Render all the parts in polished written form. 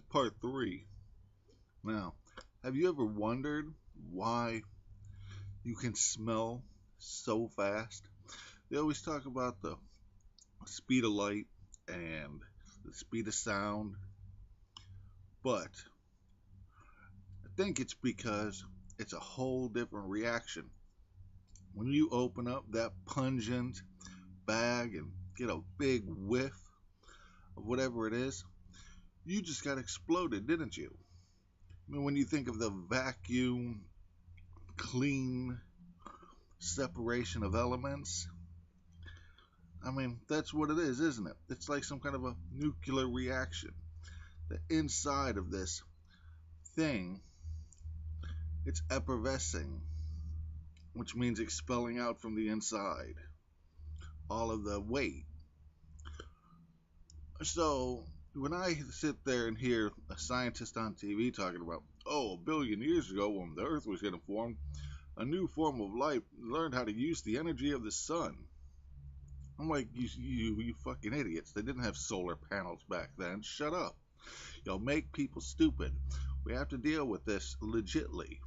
Part 3. Now, have you ever wondered why you can smell so fast? They always talk about the speed of light and the speed of sound, but I think it's because it's a whole different reaction. When you open up that pungent bag and get a big whiff of whatever it is, you just got exploded, didn't you? I mean, when you think of the vacuum, clean separation of elements, I mean, that's what it is, isn't it? It's like some kind of a nuclear reaction. The inside of this thing, it's effervescing, which means expelling out from the inside all of the weight. So, when I sit there and hear a scientist on TV talking about, oh, a billion years ago when the Earth was getting formed, a new form of life learned how to use the energy of the sun. I'm like, you fucking idiots. They didn't have solar panels back then. Shut up. You'll make people stupid. We have to deal with this legitly.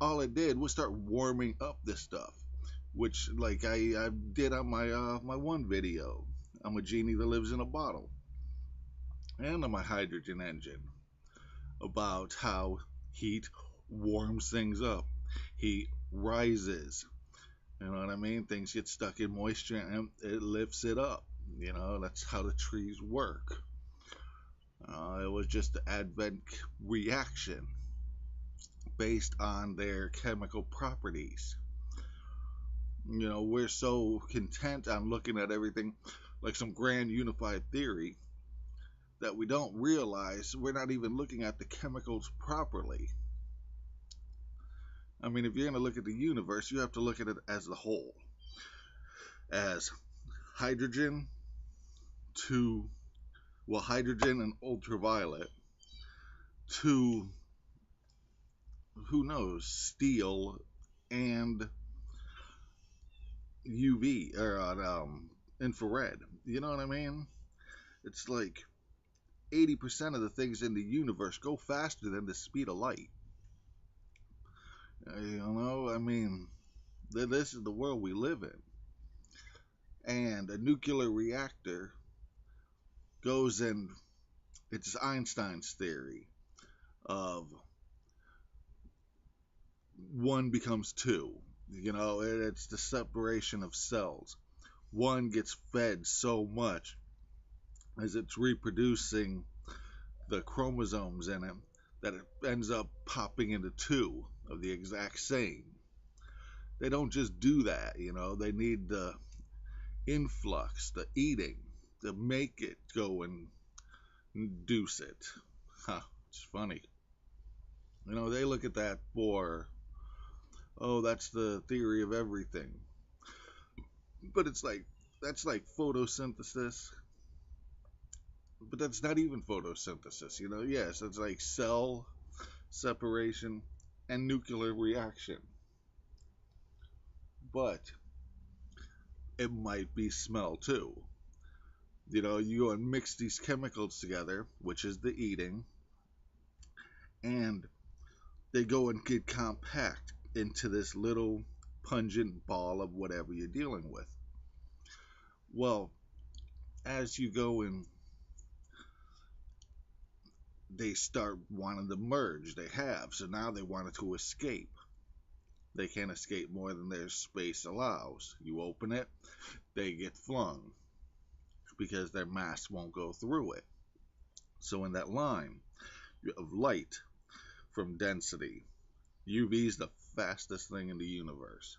All it did was start warming up this stuff, which, like I did on my one video. I'm a genie that lives in a bottle, and on my hydrogen engine, about how heat warms things up. Heat rises. You know what I mean? Things get stuck in moisture and it lifts it up. You know, that's how the trees work. It was just the advent reaction based on their chemical properties. You know, we're so content on looking at everything like some grand unified theory that we don't realize we're not even looking at the chemicals properly. I mean, if you're going to look at the universe, you have to look at it as a whole, as hydrogen to, well, hydrogen and ultraviolet to, who knows, steel and UV or infrared. You know what I mean? It's like 80% of the things in the universe go faster than the speed of light. You know, I mean, this is the world we live in. And a nuclear reactor goes in, it's Einstein's theory of one becomes two. You know, it's the separation of cells. One gets fed so much as it's reproducing the chromosomes in it that it ends up popping into two of the exact same. They don't just do that, you know, they need the influx, the eating, to make it go and induce it. Huh, it's funny. You know, they look at that for, oh, that's the theory of everything. But it's like, that's like photosynthesis. But that's not even photosynthesis, you know? Yes, it's like cell separation and nuclear reaction. But it might be smell too. You know, you go and mix these chemicals together, which is the eating, and they go and get compact into this little pungent ball of whatever you're dealing with. Well, as you go and they start wanting to merge, they have, so now they wanted to escape. They can't escape more than their space allows. You open it, they get flung because their mass won't go through it. So in that line of light from density, UV is the fastest thing in the universe.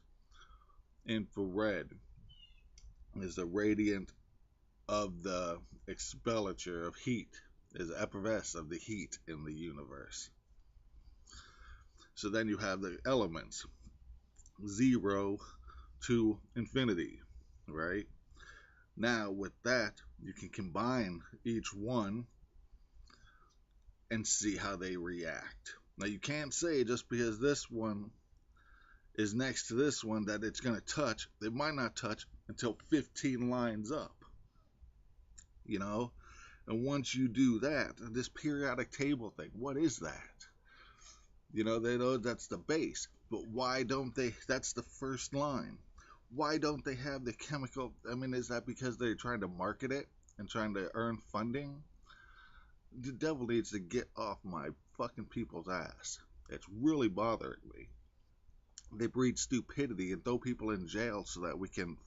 Infrared is the radiant of the expenditure of heat, is the effervescence of the heat in the universe. So then you have the elements, 0 to infinity, right? Now with that, you can combine each one and see how they react. Now you can't say just because this one is next to this one that it's going to touch. They might not touch until 15 lines up. You know, And once you do that, this periodic table thing, what is that? They know that's the base, but why don't they? That's the first line. Why don't they have the chemical? I mean, is that because they're trying to market it and trying to earn funding? The devil needs to get off my fucking people's ass. It's really bothering me. They breed stupidity and throw people in jail so that we can,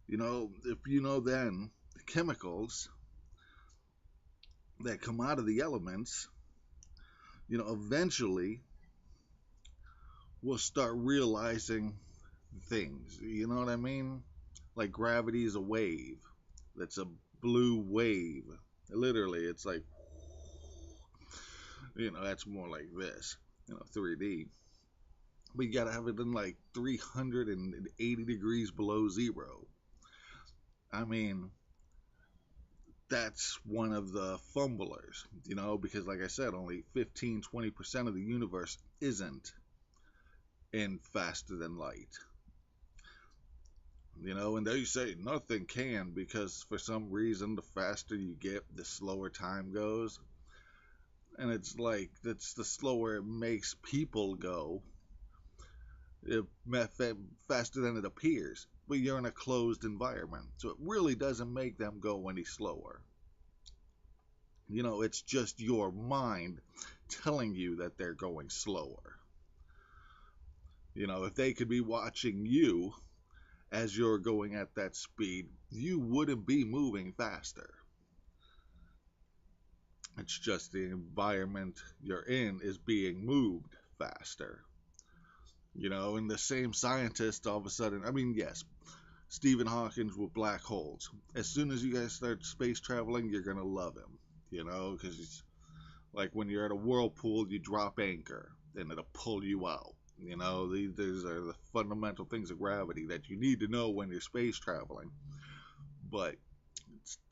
if then the chemicals that come out of the elements, eventually we'll start realizing things. You know what I mean? Like gravity is a wave. That's a blue wave. Literally, it's like, that's more like this, 3D. But you gotta have it in like 380 degrees below zero. I mean, that's one of the fumblers, because like I said, only 15-20% of the universe isn't in faster than light. And they say nothing can, because for some reason the faster you get, the slower time goes. And it's like, that's the slower it makes people go, it, faster than it appears. But you're in a closed environment, so it really doesn't make them go any slower. It's just your mind telling you that they're going slower. If they could be watching you as you're going at that speed, you wouldn't be moving faster. It's just the environment you're in is being moved faster. And the same scientist all of a sudden, I mean, yes, Stephen Hawking with black holes. As soon as you guys start space traveling, you're going to love him, because it's like when you're at a whirlpool, you drop anchor, and it'll pull you out. These are the fundamental things of gravity that you need to know when you're space traveling. But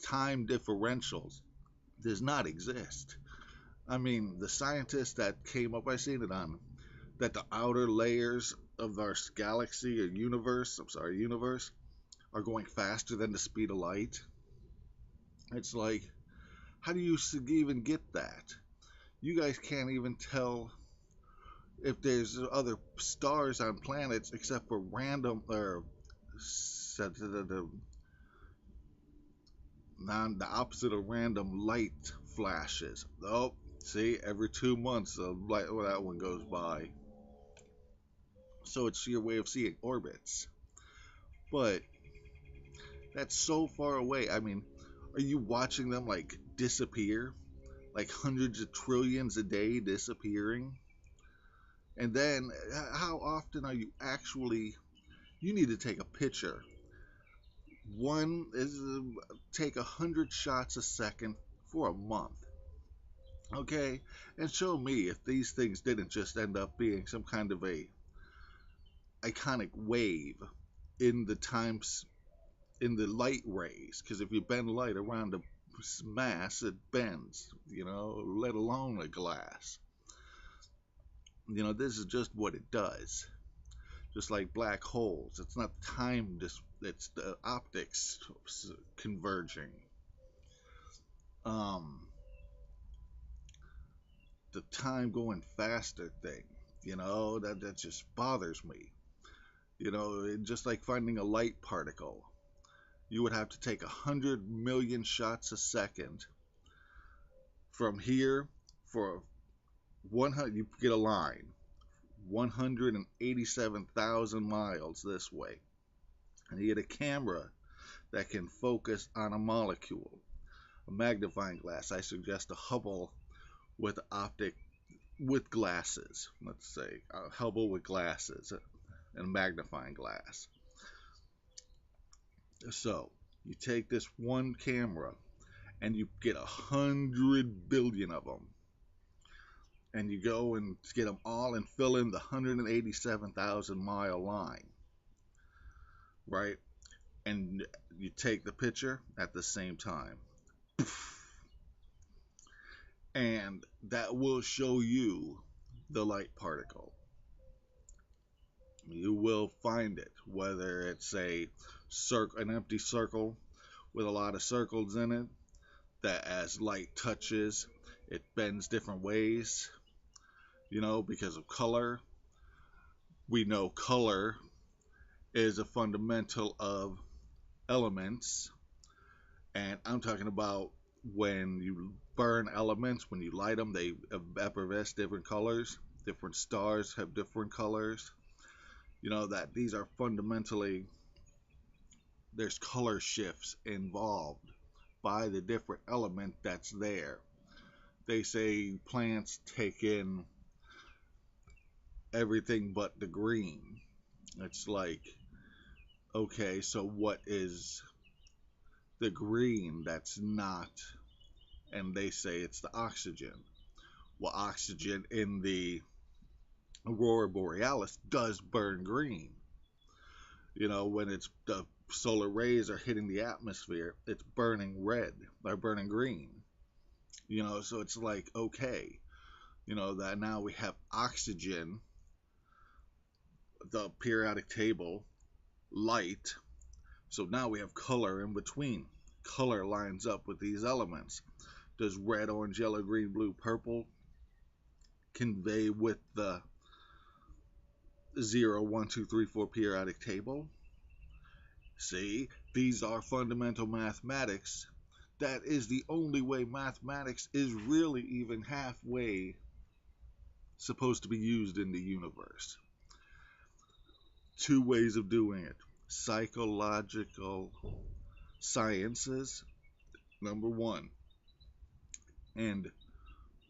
time differentials does not exist. I mean, the scientists that came up, I seen it on, that the outer layers of our galaxy or universe, are going faster than the speed of light. It's like, how do you even get that? You guys can't even tell if there's other stars on planets except for random or the opposite of random light flashes. Oh, see, every 2 months that one goes by. So it's your way of seeing orbits. But that's so far away. I mean, are you watching them like disappear? Like hundreds of trillions a day disappearing? And then how often are you actually, you need to take a picture. One is take 100 shots a second for a month. Okay? And show me if these things didn't just end up being some kind of a iconic wave in the times in the light rays, because if you bend light around a mass, it bends, let alone a glass. This is just what it does. Just like black holes, it's not time, it's the optics converging. The time going faster thing, that just bothers me. Just like finding a light particle, you would have to take 100 million shots a second from here for 100. You get a line 187,000 miles this way, and you get a camera that can focus on a molecule, a magnifying glass. I suggest a Hubble with optic with glasses. Let's say a Hubble with glasses and a magnifying glass. So you take this one camera and you get 100 billion of them, and you go and get them all and fill in the 187,000 mile line, right? And you take the picture at the same time, and that will show you the light particle. You will find it, whether it's an empty circle with a lot of circles in it, that as light touches, it bends different ways, because of color. We know color is a fundamental of elements, and I'm talking about when you burn elements, when you light them, they effervesce different colors. Different stars have different colors. That these are fundamentally, there's color shifts involved by the different element that's there. They say plants take in everything but the green. It's like, okay, so what is the green that's not? And they say it's the oxygen. Well, oxygen in the aurora borealis does burn green. When it's the solar rays are hitting the atmosphere, it's burning red or burning green. So it's like, okay, that now we have oxygen, the periodic table, light. So now we have color in between. Color lines up with these elements. Does red, orange, yellow, green, blue, purple convey with the 0, 1, 2, 3, 4 periodic table? See, these are fundamental mathematics. That is the only way mathematics is really even halfway supposed to be used in the universe. Two ways of doing it: psychological sciences, number one, and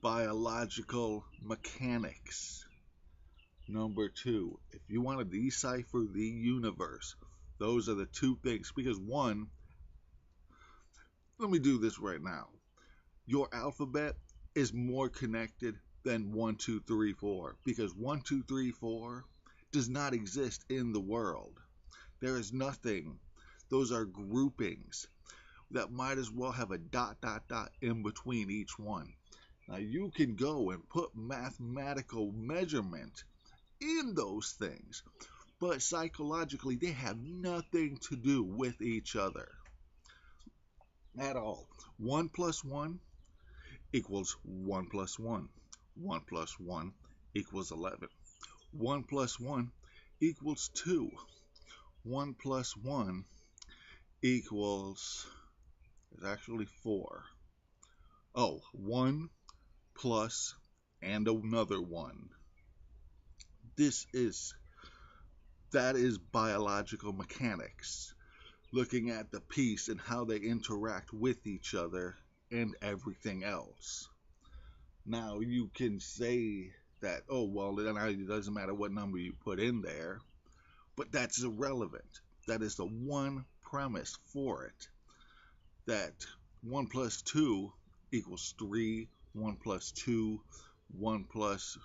biological mechanics, number two. If you want to decipher the universe, those are the two things. Because one, let me do this right now. Your alphabet is more connected than 1, 2, 3, 4, because 1, 2, 3, 4 does not exist in the world. There is nothing. Those are groupings that might as well have a dot, dot, dot in between each one. Now you can go and put mathematical measurement in those things, but psychologically they have nothing to do with each other at all. 1 plus 1 equals 1 plus 1. 1 plus 1 equals 11. 1 plus 1 equals 2. 1 plus 1 equals, it's actually 4. Oh, 1 plus and another 1. That is biological mechanics, looking at the piece and how they interact with each other and everything else. Now you can say that, oh well, then it doesn't matter what number you put in there, but that's irrelevant. That is the one premise for it, that 1 plus 2 equals 3, 1 plus 2, 1 plus,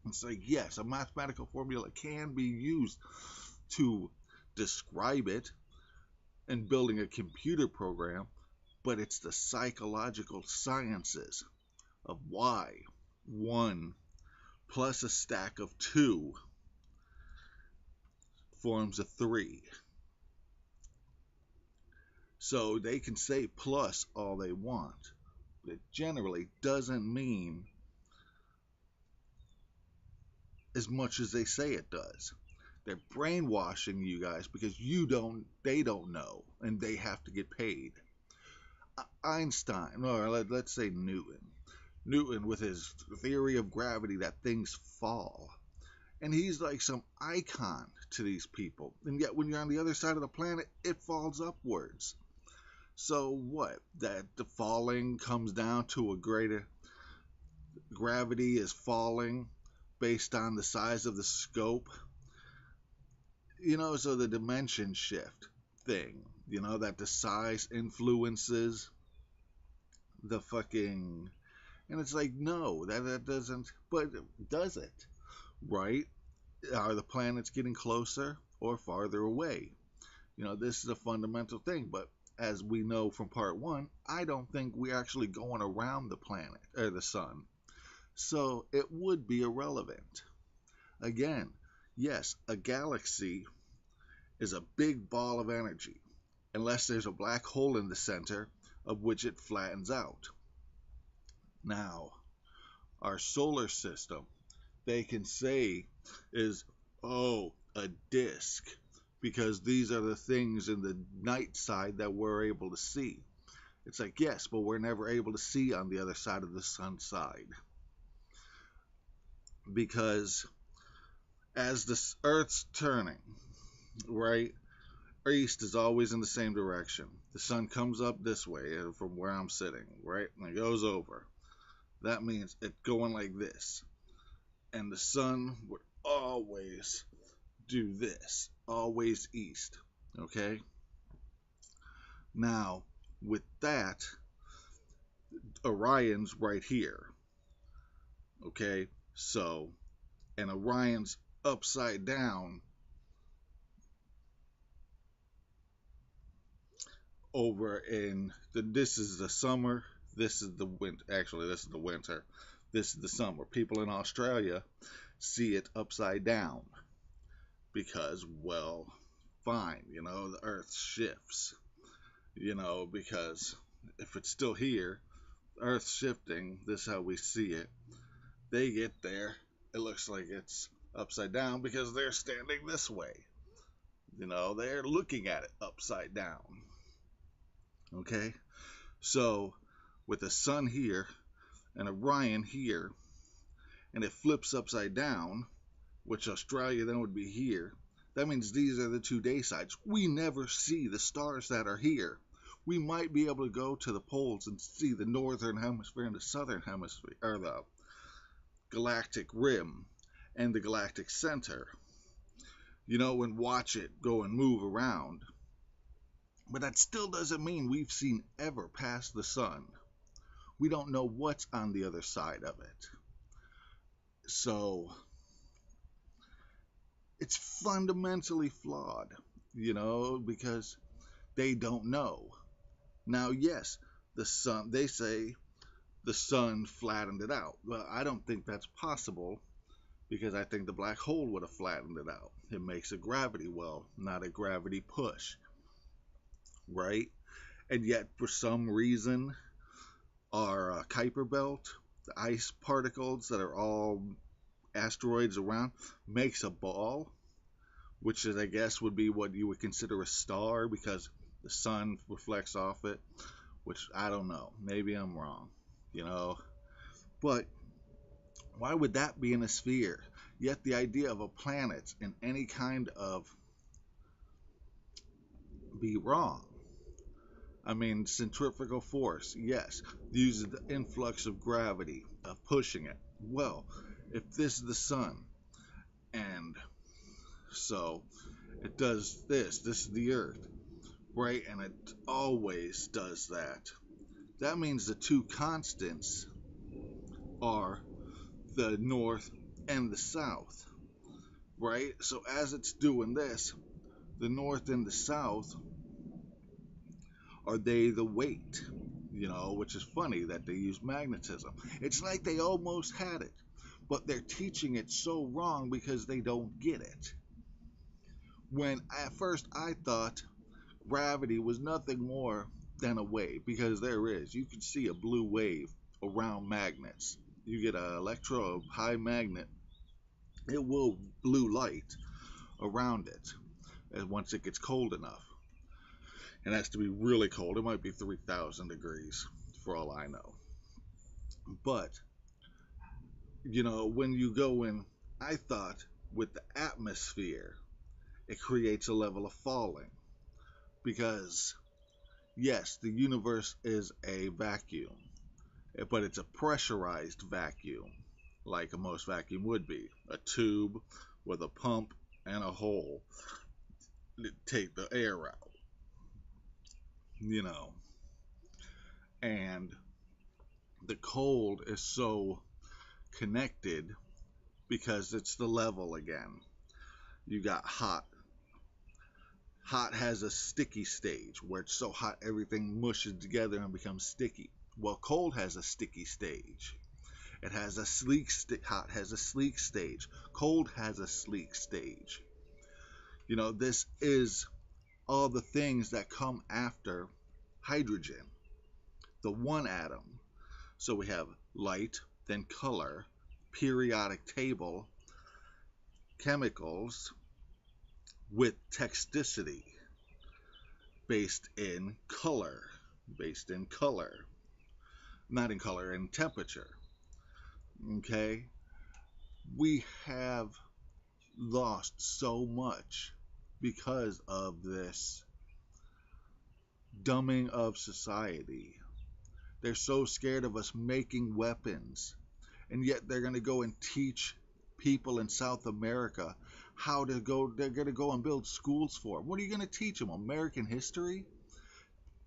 it's like, yes, a mathematical formula can be used to describe it in building a computer program, but it's the psychological sciences of why 1 plus a stack of 2 forms a 3. So they can say plus all they want, but it generally doesn't mean as much as they say it does. They're brainwashing you guys because they don't know, and they have to get paid. Einstein, or let's say Newton with his theory of gravity that things fall. And he's like some icon to these people. And yet when you're on the other side of the planet, it falls upwards. So what? That the falling comes down to a greater gravity is falling based on the size of the scope. So the dimension shift thing, that the size influences the fucking, and it's like, no, that doesn't, but does it? Right? Are the planets getting closer or farther away? This is a fundamental thing, but as we know from part 1, I don't think we're actually going around the planet or the sun. So it would be irrelevant. Again, yes, a galaxy is a big ball of energy. unless there's a black hole in the center of which it flattens out. Now, our solar system, they can say is, oh, a disk, because these are the things in the night side that we're able to see. It's like, yes, but we're never able to see on the other side of the sun side. Because as the Earth's turning, right, east is always in the same direction. The sun comes up this way from where I'm sitting, right, and it goes over. That means it's going like this. And the sun would always do this, always east, okay? Now, with that, Orion's right here, okay? So, and Orion's upside down over this is the summer, this is the winter. Actually, this is the winter. This is the summer. People in Australia see it upside down because, well, fine, the earth shifts, because if it's still here, earth shifting, this is how we see it. They get there, it looks like it's upside down because they're standing this way. They're looking at it upside down. Okay? So, with the sun here and Orion here, and it flips upside down, which Australia then would be here, that means these are the 2 day sides. We never see the stars that are here. We might be able to go to the poles and see the northern hemisphere and the southern hemisphere, or the galactic rim and the galactic center, and watch it go and move around. But that still doesn't mean we've seen ever past the sun. We don't know what's on the other side of it. So, it's fundamentally flawed, because they don't know. Now, yes, the sun, they say the sun flattened it out. Well, I don't think that's possible because I think the black hole would have flattened it out. It makes a gravity well, not a gravity push, right? And yet, for some reason, our Kuiper belt, the ice particles that are all asteroids around, makes a ball, which is, I guess, would be what you would consider a star because the sun reflects off it, which I don't know. Maybe I'm wrong, But why would that be in a sphere? Yet the idea of a planet in any kind of be wrong. I mean, centrifugal force, yes, uses the influx of gravity, of pushing it. Well, if this is the sun, and so it does this is the earth, right? And it always does that. That means the 2 constants are the north and the south, right? So as it's doing this, the north and the south are they the weight, which is funny that they use magnetism. It's like they almost had it, but they're teaching it so wrong because they don't get it. When at first I thought gravity was nothing more than a wave, because there is. You can see a blue wave around magnets. You get an electro high magnet, it will blue light around it, and once it gets cold enough. It has to be really cold. It might be 3,000 degrees for all I know. But, when you go in, I thought with the atmosphere, it creates a level of falling. Because, yes, the universe is a vacuum, but it's a pressurized vacuum, like most vacuum would be. A tube with a pump and a hole to take the air out. And the cold is so connected because it's the level again. You got hot. Hot has a sticky stage where it's so hot everything mushes together and becomes sticky. Well, cold has a sticky stage. It has a sleek hot has a sleek stage. Cold has a sleek stage. This is all the things that come after hydrogen, the one atom. So we have light, then color, periodic table, chemicals with texticity based in color, based in color, not in color, in temperature. Okay? We have lost so much because of this dumbing of society. They're so scared of us making weapons, and yet they're going to go and teach people in South America how to go. They're going to go and build schools for them. What are you going to teach them? American history?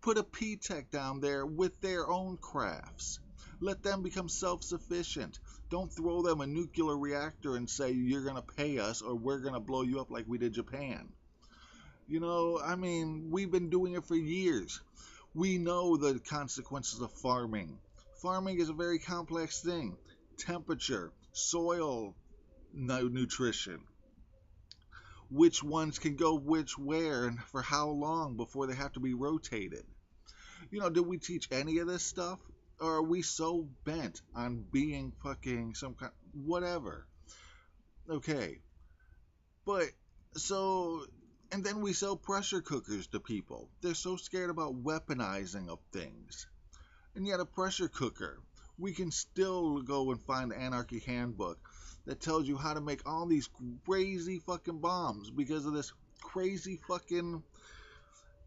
Put a P-Tech down there with their own crafts. Let them become self-sufficient. Don't throw them a nuclear reactor and say you're going to pay us or we're going to blow you up like we did Japan. I mean, we've been doing it for years. We know the consequences of farming. Farming is a very complex thing. Temperature, soil nutrition, which ones can go which where and for how long before they have to be rotated. Did we teach any of this stuff? Or are we so bent on being fucking some kind, whatever? Okay, but so, and then we sell pressure cookers to people. They're so scared about weaponizing of things. And yet a pressure cooker, we can still go and find the Anarchy Handbook that tells you how to make all these crazy fucking bombs because of this crazy fucking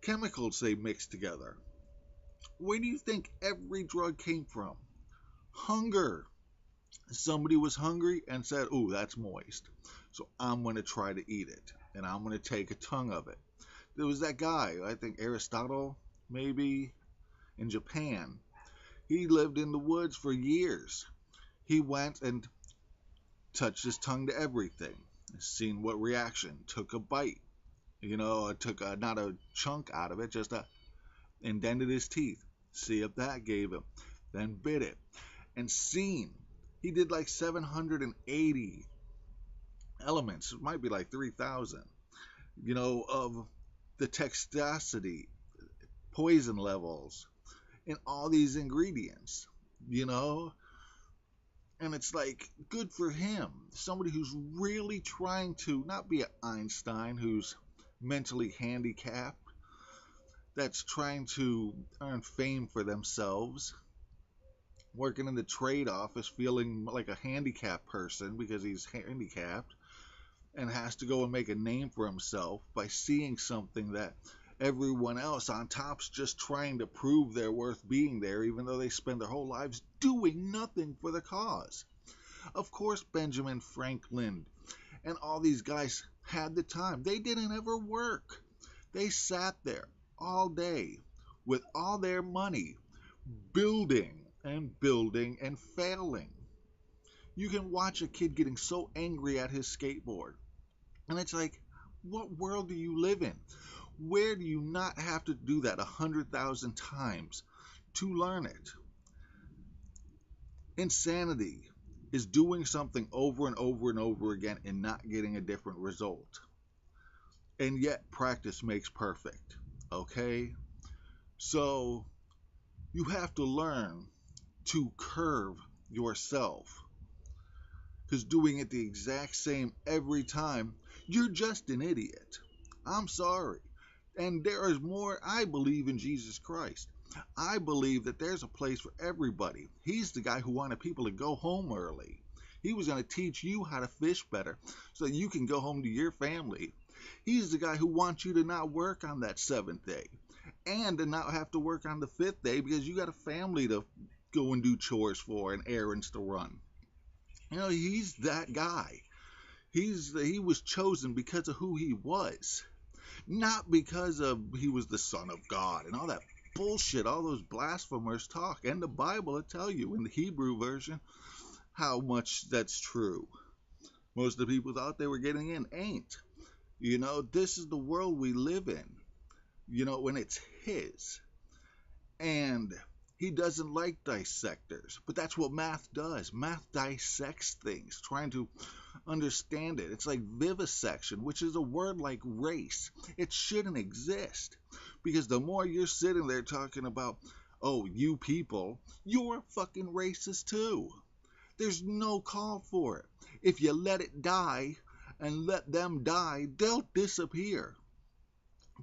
chemicals they mix together. Where do you think every drug came from? Hunger. Somebody was hungry and said, "Ooh, that's moist. So I'm going to try to eat it. And I'm going to take a tongue of it." There was that guy, I think Aristotle, maybe, in Japan. He lived in the woods for years. He went and touched his tongue to everything, seen what reaction, took a bite. Took not a chunk out of it, just indented his teeth. See if that gave him. Then bit it. And seen. He did like 780 elements. It might be like 3,000. Of the toxicity, poison levels, in all these ingredients. You know? And it's like, good for him. Somebody who's really trying to not be an Einstein who's mentally handicapped, that's trying to earn fame for themselves, working in the trade office, feeling like a handicapped person because he's handicapped, and has to go and make a name for himself by seeing something that everyone else on top's just trying to prove they're worth being there, even though they spend their whole lives doing nothing for the cause. Of course, Benjamin Franklin and all these guys had the time. They didn't ever work. They sat there all day with all their money, building and building and failing. You can watch a kid getting so angry at his skateboard. And it's like, what world do you live in? Where do you not have to do that 100,000 times to learn it? Insanity is doing something over and over and over again and not getting a different result. And yet practice makes perfect. Okay? So you have to learn to curve yourself. Because doing it the exact same every time, you're just an idiot. I'm sorry. And there is more. I believe in Jesus Christ. I believe that there's a place for everybody. He's the guy who wanted people to go home early. He was going to teach you how to fish better so that you can go home to your family. He's the guy who wants you to not work on that 7th day and to not have to work on the 5th day because you got a family to go and do chores for and errands to run. He's that guy. He was chosen because of who he was, not because of he was the son of God and all that bullshit all those blasphemers talk. And the Bible will tell you in the Hebrew version how much that's true. Most of the people thought they were getting in, ain't. This is the world we live in. When it's his. And he doesn't like dissectors, but that's what math does. Math dissects things, trying to understand it. It's like vivisection, which is a word like race. It shouldn't exist. Because the more you're sitting there talking about, oh, you people, you're fucking racist too. There's no call for it. If you let it die and let them die, they'll disappear.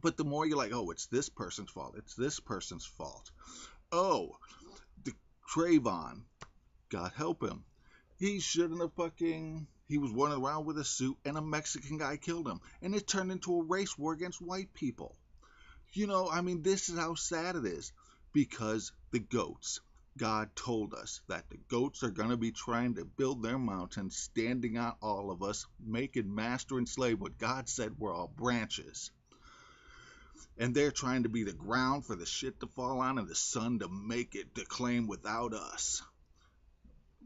But the more you're like, oh, it's this person's fault, it's this person's fault. Oh, the Trayvon, God help him. He shouldn't have fucking. He was running around with a suit and a Mexican guy killed him. And it turned into a race war against white people. I mean, this is how sad it is. Because the goats. God told us that the goats are going to be trying to build their mountain, standing on all of us, making master and slave what God said we're all branches. And they're trying to be the ground for the shit to fall on and the sun to make it to claim without us.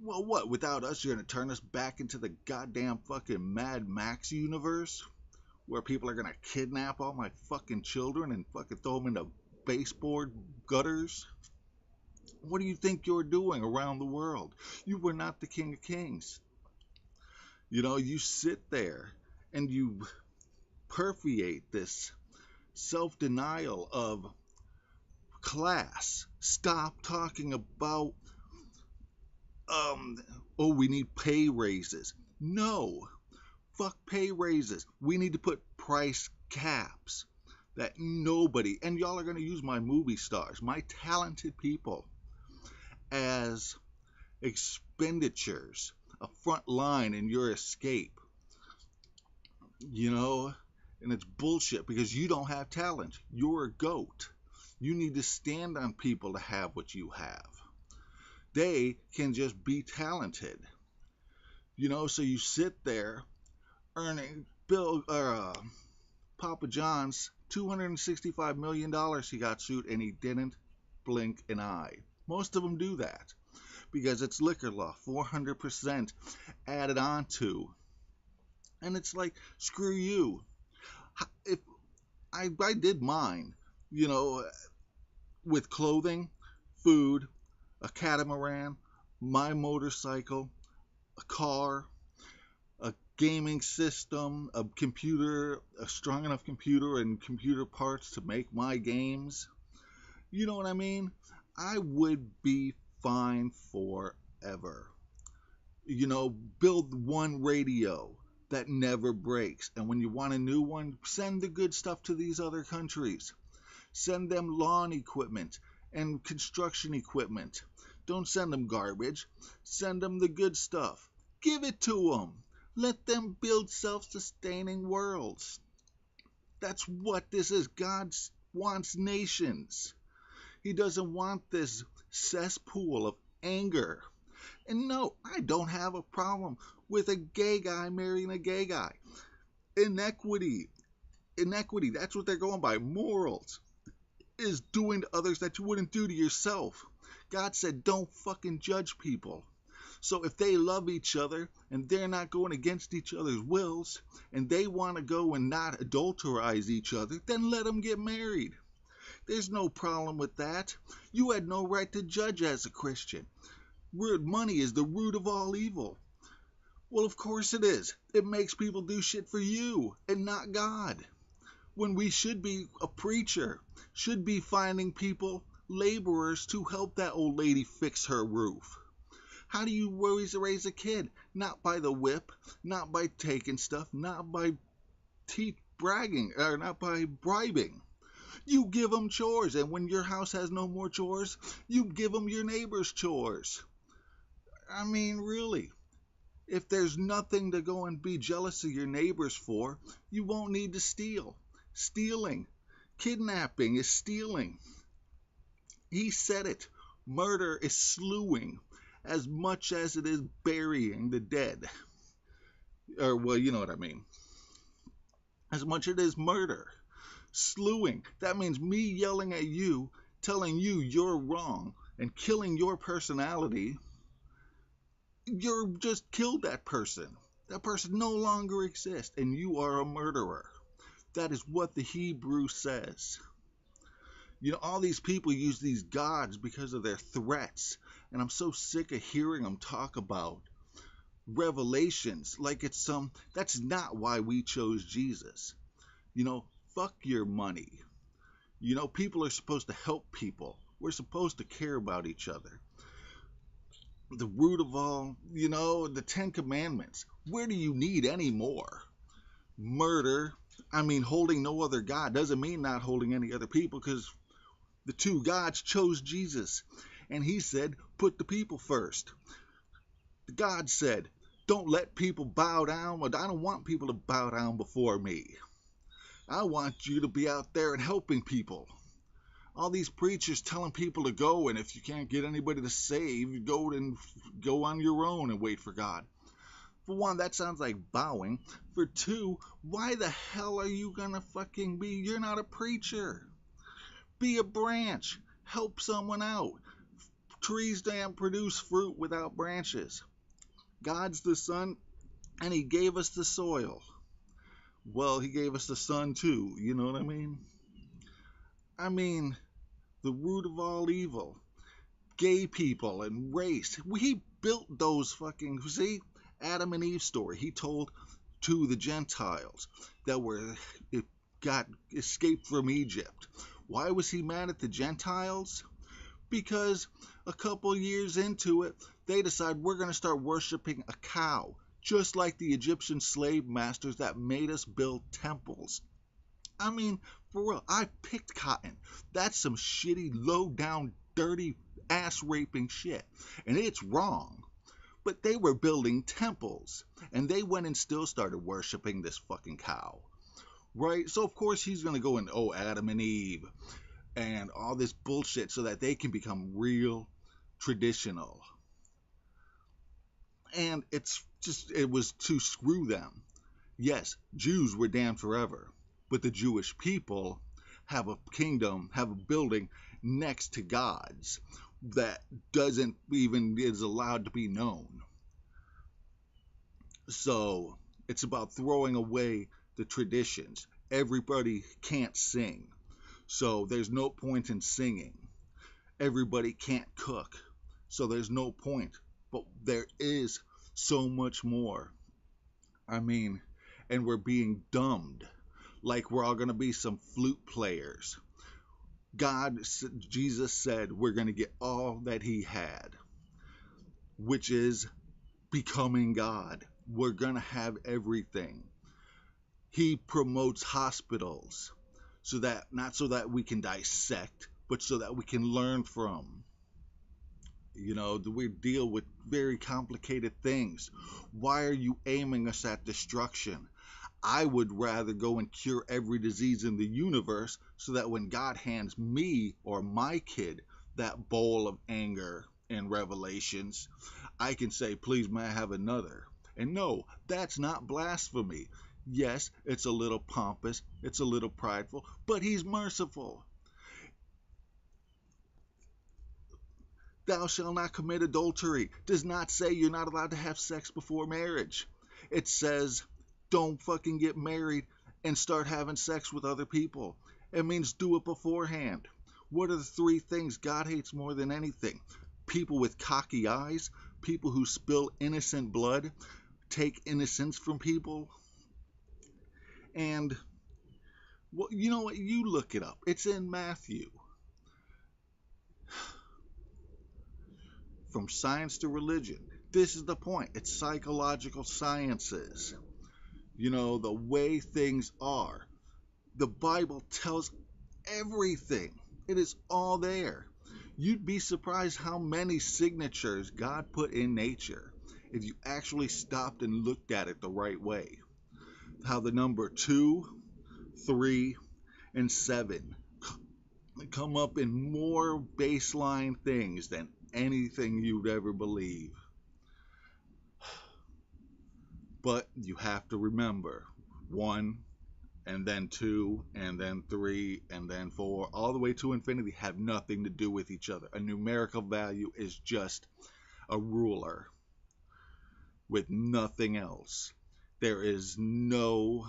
Well, what? Without us, you're going to turn us back into the goddamn fucking Mad Max universe? Where people are going to kidnap all my fucking children and fucking throw them into baseboard gutters? What do you think you're doing around the world? You were not the King of Kings. You sit there and you permeate this self-denial of class. Stop talking about, oh, we need pay raises. No, fuck pay raises. We need to put price caps that nobody, and y'all are going to use my movie stars, my talented people, as expenditures, a front line in your escape. And it's bullshit because you don't have talent. You're a goat. You need to stand on people to have what you have. They can just be talented. So you sit there earning Papa John's $265 million he got sued and he didn't blink an eye. Most of them do that because it's liquor law, 400% added on to. And it's like, screw you. If I did mine, with clothing, food, a catamaran, my motorcycle, a car, a gaming system, a computer, a strong enough computer and computer parts to make my games. You know what I mean? I would be fine forever. Build one radio that never breaks. And when you want a new one, send the good stuff to these other countries. Send them lawn equipment and construction equipment. Don't send them garbage. Send them the good stuff. Give it to them. Let them build self-sustaining worlds. That's what this is. God wants nations. He doesn't want this cesspool of anger. And no, I don't have a problem with a gay guy marrying a gay guy. Inequity, that's what they're going by. Morals is doing to others that you wouldn't do to yourself. God said don't fucking judge people. So if they love each other and they're not going against each other's wills and they want to go and not adulterize each other, then let them get married. There's no problem with that. You had no right to judge as a Christian. Money is the root of all evil. Well, of course it is. It makes people do shit for you and not God. When we should be a preacher, should be finding people, laborers, to help that old lady fix her roof. How do you raise a kid? Not by the whip, not by taking stuff, not by bragging, or not by bribing. You give them chores, and when your house has no more chores, you give them your neighbor's chores. I mean, really. If there's nothing to go and be jealous of your neighbors for, you won't need to steal. Stealing, kidnapping is stealing. He said it. Murder is slewing as much as it is burying the dead. Or, well, you know what I mean. As much as it is murder. Slewing, that means me yelling at you, telling you you're wrong, and killing your personality. You just killed that person. That person no longer exists, and you are a murderer. That is what the Hebrew says. All these people use these gods because of their threats, and I'm so sick of hearing them talk about revelations like it's some. That's not why we chose Jesus. You know, fuck your money. You know, people are supposed to help people. We're supposed to care about each other. The root of all, the Ten Commandments. Where do you need any more? Murder. I mean, holding no other God doesn't mean not holding any other people, because the two gods chose Jesus. And he said, put the people first. God said, don't let people bow down. I don't want people to bow down before me. I want you to be out there and helping people. All these preachers telling people to go, and if you can't get anybody to save, go on your own and wait for God. For one, that sounds like bowing. For two, why the hell are you gonna fucking be? You're not a preacher. Be a branch. Help someone out. Trees don't produce fruit without branches. God's the sun, and he gave us the soil. Well, he gave us the sun too, you know what I mean? I mean, the root of all evil. Gay people and race. He built those fucking, see, Adam and Eve story. He told to the Gentiles that got escaped from Egypt. Why was he mad at the Gentiles? Because a couple years into it, they decide we're going to start worshiping a cow, just like the Egyptian slave masters that made us build temples. I mean, for real, I picked cotton. That's some shitty, low-down, dirty, ass-raping shit. And it's wrong. But they were building temples. And they went and still started worshiping this fucking cow. Right? So, of course, he's going to go and, Adam and Eve. And all this bullshit so that they can become real traditional. And it was to screw them. Yes, Jews were damned forever. But the Jewish people have a kingdom, have a building next to God's that doesn't even is allowed to be known. So it's about throwing away the traditions. Everybody can't sing, so there's no point in singing. Everybody can't cook, so there's no point. But there is so much more. I mean, and we're being dumbed. Like we're all going to be some flute players. Jesus said we're going to get all that he had, which is becoming God. We're going to have everything. He promotes hospitals not so that we can dissect, but so that we can learn from. We deal with very complicated things. Why are you aiming us at destruction? I would rather go and cure every disease in the universe so that when God hands me or my kid that bowl of anger and revelations, I can say, please, may I have another? And no, that's not blasphemy. Yes, it's a little pompous, it's a little prideful, but he's merciful. Thou shalt not commit adultery does not say you're not allowed to have sex before marriage. It says don't fucking get married and start having sex with other people. It means do it beforehand. What are the three things God hates more than anything? People with cocky eyes, people who spill innocent blood, take innocence from people. And, well, you know what? You look it up. It's in Matthew. From science to religion. This is the point. It's psychological sciences. The way things are. The Bible tells everything. It is all there. You'd be surprised how many signatures God put in nature if you actually stopped and looked at it the right way. How the number 2, 3, and 7 come up in more baseline things than anything you'd ever believe. But you have to remember 1, and then 2, and then 3, and then 4, all the way to infinity have nothing to do with each other. A numerical value is just a ruler with nothing else. There is no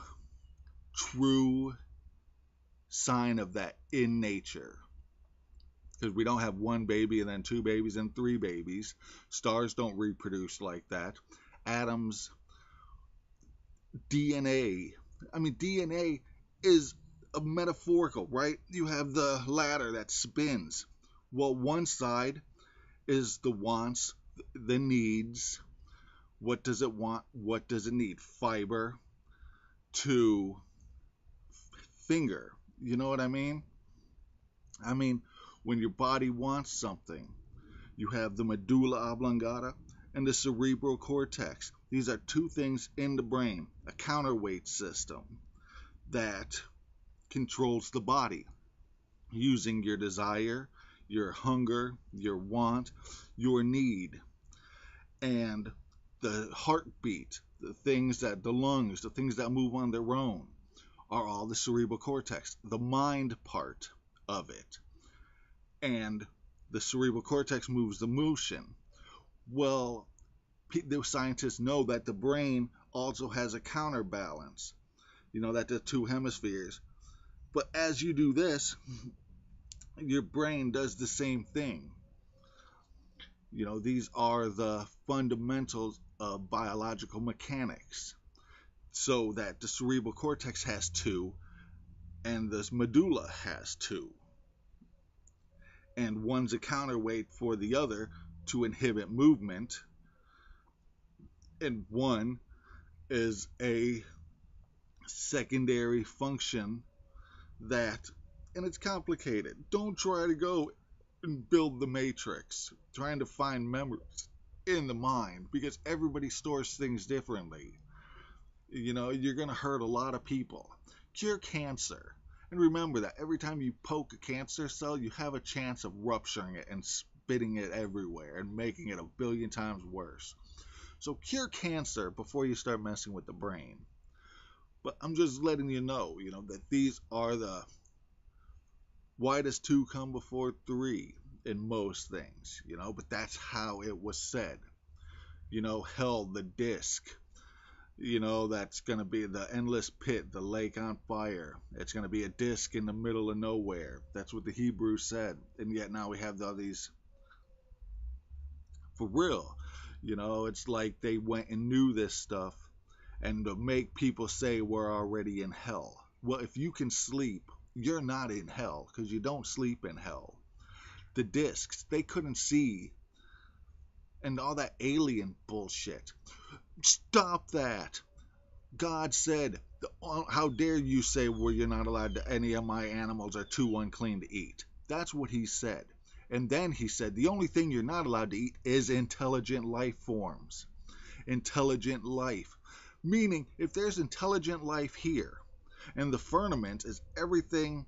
true sign of that in nature. Because we don't have 1 baby and then 2 babies and 3 babies. Stars don't reproduce like that. atoms, DNA. I mean, DNA is a metaphorical, right? You have the ladder that spins. Well, one side is the wants, the needs. What does it want? What does it need? Fiber to finger. You know what I mean? I mean, when your body wants something, you have the medulla oblongata and the cerebral cortex. These are two things in the brain, a counterweight system that controls the body using your desire, your hunger, your want, your need, and the heartbeat, the lungs, the things that move on their own are all the cerebral cortex, the mind part of it. And the cerebral cortex moves the motion. Well, the scientists know that the brain also has a counterbalance, that the two hemispheres. But as you do this, your brain does the same thing. These are the fundamentals of biological mechanics. So that the cerebral cortex has two, and this medulla has two. And one's a counterweight for the other to inhibit movement, and one is a secondary function that, and it's complicated. Don't try to go and build the matrix trying to find memories in the mind, because everybody stores things differently. You're going to hurt a lot of people. Cure cancer. And remember that every time you poke a cancer cell, you have a chance of rupturing it and spitting it everywhere and making it a billion times worse. So cure cancer before you start messing with the brain. But I'm just letting you know, that these are the why does two come before three in most things, but that's how it was said. Hell, the disc, that's going to be the endless pit, the lake on fire. It's going to be a disc in the middle of nowhere. That's what the Hebrews said. And yet now we have all these, for real, it's like they went and knew this stuff, and to make people say we're already in hell. Well, if you can sleep, you're not in hell, because you don't sleep in hell. The discs, they couldn't see, and all that alien bullshit. Stop that. God said, how dare you say, well, you're not allowed to, any of my animals are too unclean to eat. That's what he said. And then he said, the only thing you're not allowed to eat is intelligent life forms. Intelligent life. Meaning, if there's intelligent life here, and the firmament is everything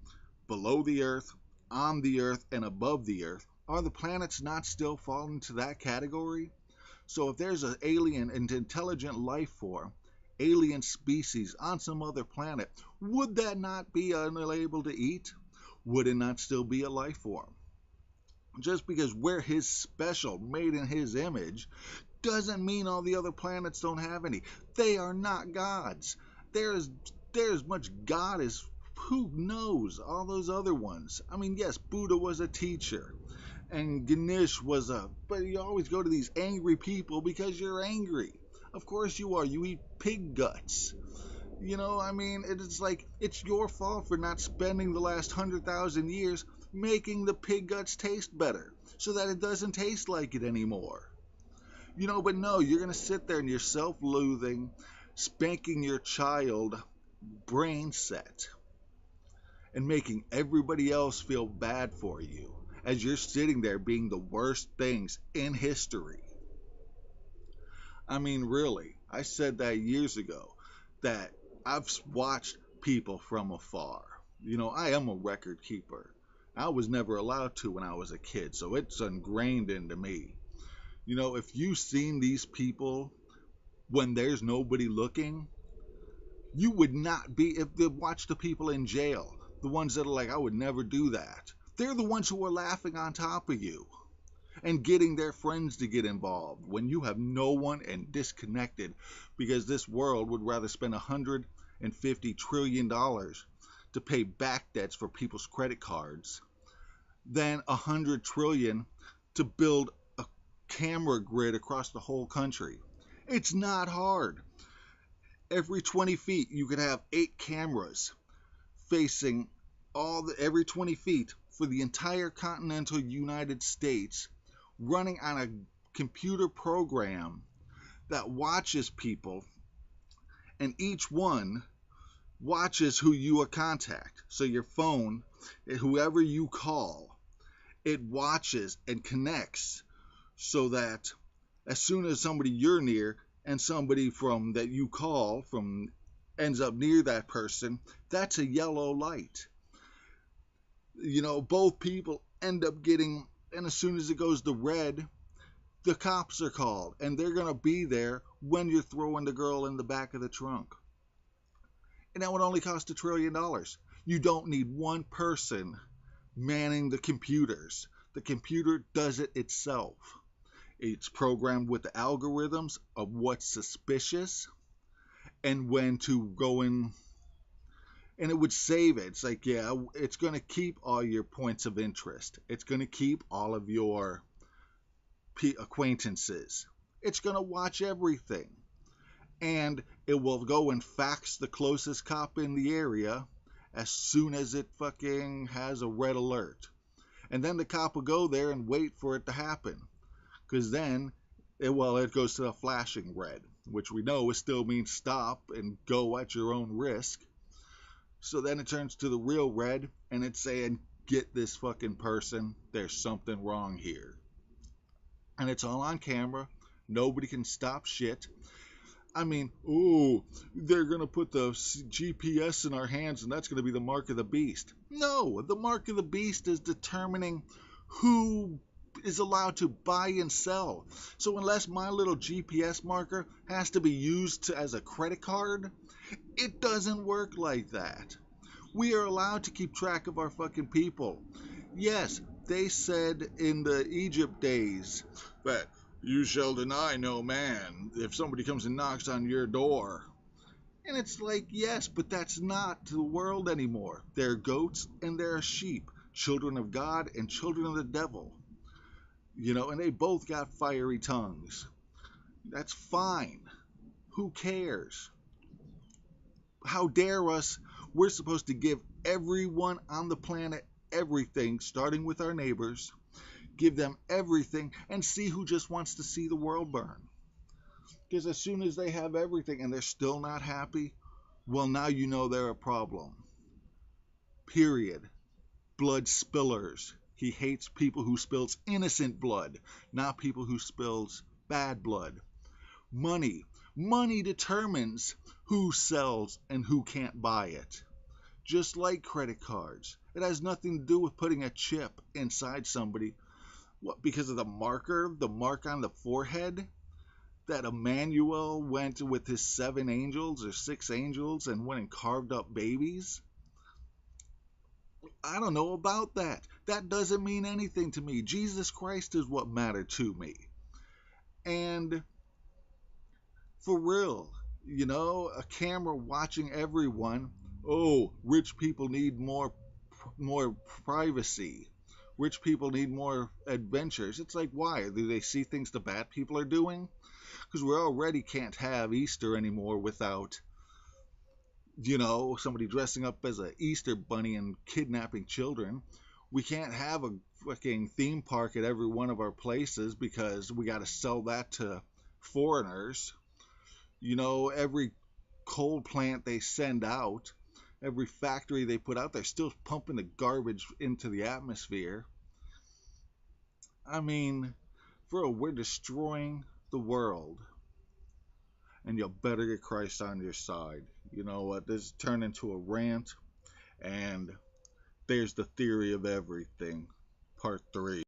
below the earth, on the earth, and above the earth, are the planets not still fall into that category? So if there's an alien and intelligent life form, alien species on some other planet, would that not be unable to eat? Would it not still be a life form? Just because we're his special, made in his image, doesn't mean all the other planets don't have any. They are not gods. They're as much God as who knows all those other ones. I mean, yes, Buddha was a teacher, and Ganesh was but you always go to these angry people because you're angry. Of course you are. You eat pig guts. It's like it's your fault for not spending the last 100,000 years making the pig guts taste better so that it doesn't taste like it anymore. But no, you're going to sit there and you're self-loathing, spanking your child brain set and making everybody else feel bad for you as you're sitting there being the worst things in history. I mean, really, I said that years ago, that I've watched people from afar. I am a record keeper. I was never allowed to when I was a kid, so it's ingrained into me. If you've seen these people when there's nobody looking, you would not be, if they watch the people in jail, the ones that are like, I would never do that. They're the ones who are laughing on top of you and getting their friends to get involved when you have no one and disconnected, because this world would rather spend $150 trillion to pay back debts for people's credit cards than $100 trillion to build a camera grid across the whole country. It's not hard. Every 20 feet, you could have 8 cameras facing every 20 feet for the entire continental United States, running on a computer program that watches people, and each one watches who you contact. So your phone, whoever you call, it watches and connects so that as soon as somebody you're near and somebody from that you call from ends up near that person, that's a yellow light. Both people end up getting, and as soon as it goes to red, the cops are called, and they're going to be there when you're throwing the girl in the back of the trunk. And that would only cost $1 trillion. You don't need one person manning the computers. The computer does it itself. It's programmed with the algorithms of what's suspicious and when to go in, and it would save it. It's like, yeah, it's going to keep all your points of interest. It's going to keep all of your acquaintances. It's going to watch everything. And it will go and fax the closest cop in the area as soon as it fucking has a red alert. And then the cop will go there and wait for it to happen. Because then, it goes to a flashing red, which we know still means stop and go at your own risk. So then it turns to the real red, and it's saying, get this fucking person. There's something wrong here. And it's all on camera. Nobody can stop shit. I mean, they're going to put the GPS in our hands and that's going to be the mark of the beast. No, the mark of the beast is determining who is allowed to buy and sell. So unless my little GPS marker has to be used as a credit card, it doesn't work like that. We are allowed to keep track of our fucking people. Yes, they said in the Egypt days that you shall deny no man if somebody comes and knocks on your door. And it's like, yes, but that's not the world anymore. There are goats and there are sheep, children of God and children of the devil. And they both got fiery tongues. That's fine. Who cares? How dare us? We're supposed to give everyone on the planet everything, starting with our neighbors. Give them everything and see who just wants to see the world burn. Because as soon as they have everything and they're still not happy, well, now you know they're a problem. Period. Blood spillers. He hates people who spills innocent blood, not people who spills bad blood. Money. Money determines who sells and who can't buy it. Just like credit cards. It has nothing to do with putting a chip inside somebody. What, because of the mark on the forehead? That Emmanuel went with his 7 angels or 6 angels and went and carved up babies? I don't know about that. That doesn't mean anything to me. Jesus Christ is what mattered to me. And for real, a camera watching everyone. Oh, rich people need more privacy. Rich people need more adventures. It's like, why? Do they see things the bad people are doing? Because we already can't have Easter anymore without, somebody dressing up as an Easter bunny and kidnapping children. We can't have a fucking theme park at every one of our places because we got to sell that to foreigners. Every coal plant they send out, every factory they put out, they're still pumping the garbage into the atmosphere. I mean, we're destroying the world. And you better get Christ on your side. You know what? This turned into a rant, and there's the theory of everything, part 3.